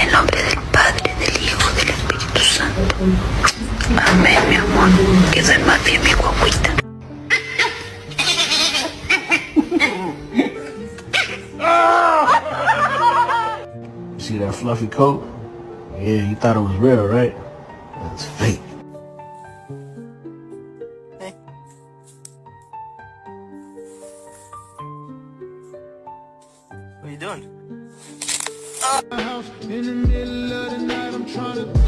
el nombre del Padre, del Hijo, del Espíritu Santo. Amén, mi amor. Que duermas bien, mi guaguita. See that fluffy coat? Yeah, you thought it was real, right? It's fake. Hey. What are you doing? In the middle of the night, I'm trying to